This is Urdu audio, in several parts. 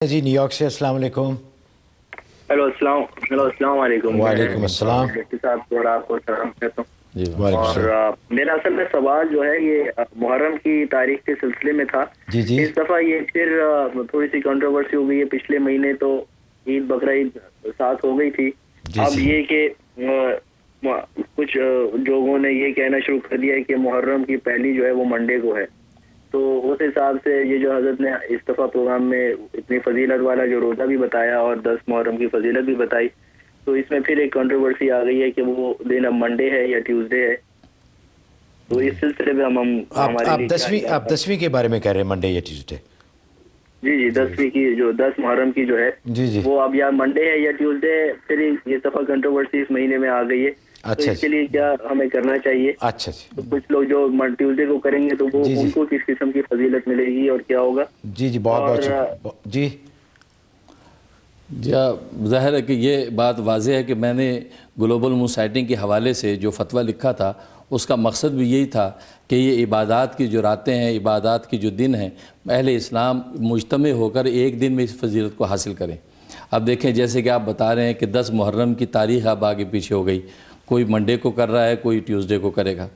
جی نیو یارک سے السلام علیکم۔ ہیلو السلام علیکم۔ وعلیکم السلام۔ ڈاکٹر صاحب کو اور آپ کو سلام کہتا ہوں۔ وعلیکم اور السلام۔ میرا اصل میں سوال جو ہے یہ محرم کی تاریخ کے سلسلے میں تھا۔ جی اس دفعہ یہ پھر تھوڑی سی کنٹروورسی ہو گئی ہے۔ پچھلے مہینے تو عید بقرہ عید ساتھ ہو گئی تھی۔ اب یہ کہ کچھ لوگوں نے یہ کہنا شروع کر دیا ہے کہ محرم کی پہلی جو ہے وہ منڈے کو ہے، تو اس حساب سے یہ جو حضرت نے اس دفعہ پروگرام میں اتنی فضیلت والا جو روزہ بھی بتایا اور 10 محرم کی فضیلت بھی بتائی، تو اس میں پھر ایک کنٹروورسی آ گئی ہے کہ وہ دن اب منڈے ہے یا ٹیوزڈے ہے۔ تو اس سلسلے میں آپ 10ویں کے بارے میں کہہ رہے ہیں، منڈے یا ٹیوزڈے؟ جی 10ویں کی جو 10 محرم کی جو ہے جی وہ اب یا منڈے ہے یا ٹیوزڈے ہے۔ پھر یہ دفعہ کنٹروورسی اس مہینے میں آ گئی ہے، تو اس کے لیے کیا ہمیں کرنا چاہیے؟ اچھا تو کچھ لوگ جو ٹیوزڈے کو کریں گے تو وہ ان کو کس قسم کی فضیلت ملے گی اور کیا ہوگا؟ جی بہت شکریہ۔ جی ظاہر ہے کہ یہ بات واضح ہے کہ میں نے گلوبل مون سائٹنگ کے حوالے سے جو فتویٰ لکھا تھا اس کا مقصد بھی یہی تھا کہ یہ عبادات کی جو راتیں ہیں، عبادات کی جو دن ہیں، اہل اسلام مجتمع ہو کر ایک دن میں اس فضیلت کو حاصل کریں۔ اب دیکھیں جیسے کہ آپ بتا رہے ہیں کہ 10 محرم کی تاریخ اب آگے پیچھے ہو گئی، کوئی منڈے کو کر رہا ہے، کوئی ٹیوزڈے کو کرے گا،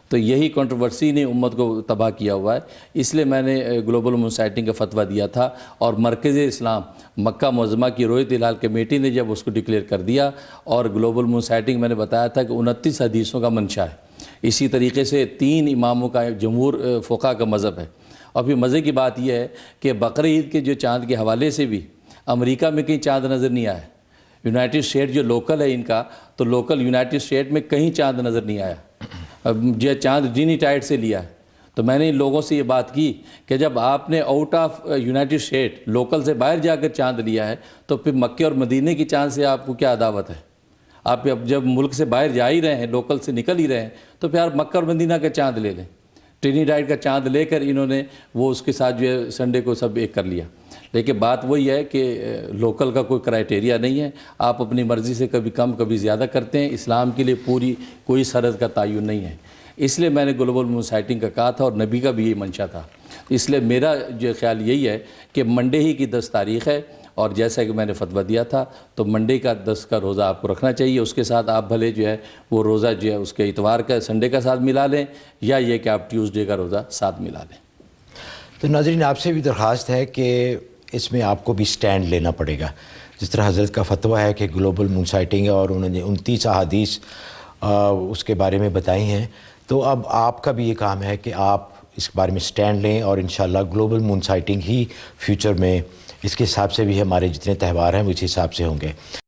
تو یہی کنٹروورسی نے امت کو تباہ کیا ہوا ہے۔ اس لیے میں نے گلوبل مون سائٹنگ کا فتویٰ دیا تھا، اور مرکز اسلام مکہ معظمہ کی رویت ہلال کمیٹی نے جب اس کو ڈکلیئر کر دیا، اور گلوبل مون سائٹنگ میں نے بتایا تھا کہ 29 حدیثوں کا منشا ہے۔ اسی طریقے سے 3 اماموں کا جمہور فقہا کا مذہب ہے۔ اور پھر مزے کی بات یہ ہے کہ بقرعید کے جو چاند کے حوالے سے بھی امریکہ میں کہیں چاند نظر نہیں آیا، یونائٹڈ اسٹیٹ جو لوکل ہے ان کا، تو لوکل یونائٹڈ اسٹیٹ میں کہیں چاند نظر نہیں آیا۔ جو چاند ڈینی ٹائٹ سے لیا ہے، تو میں نے ان لوگوں سے یہ بات کی کہ جب آپ نے out of United state local سے باہر جا کر چاند لیا ہے، تو پھر مکے اور مدینے کی چاند سے آپ کو کیا عداوت ہے؟ آپ جب ملک سے باہر جا ہی رہے ہیں، لوکل سے نکل ہی رہے ہیں، تو پھر آپ مکہ اور مدینہ کا چاند لے لیں۔ ٹینی ڈائٹ کا چاند لے کر انہوں نے وہ اس کے ساتھ جو ہے سنڈے کو سب ایک کر لیا۔ لیکن بات وہی ہے کہ لوکل کا کوئی کرائٹیریا نہیں ہے، آپ اپنی مرضی سے کبھی کم کبھی زیادہ کرتے ہیں۔ اسلام کے لیے پوری کوئی سرحد کا تعین نہیں ہے۔ اس لیے میں نے گلوبل مون سائٹنگ کا کہا تھا، اور نبی کا بھی یہی منشا تھا۔ اس لیے میرا جو خیال یہی ہے کہ منڈے ہی کی 10 تاریخ ہے، اور جیسا کہ میں نے فتویٰ دیا تھا تو منڈے کا 10 کا روزہ آپ کو رکھنا چاہیے۔ اس کے ساتھ آپ بھلے جو ہے وہ روزہ جو ہے اس کے اتوار کا سنڈے کا ساتھ ملا لیں، یا یہ کہ آپ ٹیوزڈے کا روزہ ساتھ ملا لیں۔ تو ناظرین آپ سے بھی درخواست ہے کہ اس میں آپ کو بھی سٹینڈ لینا پڑے گا۔ جس طرح حضرت کا فتویٰ ہے کہ گلوبل مون سائٹنگ ہے اور انہوں نے 29 احادیث اس کے بارے میں بتائی ہیں، تو اب آپ کا بھی یہ کام ہے کہ آپ اس بارے میں سٹینڈ لیں، اور انشاءاللہ گلوبل مون سائٹنگ ہی فیوچر میں اس کے حساب سے بھی ہمارے جتنے تہوار ہیں وہ اس حساب سے ہوں گے۔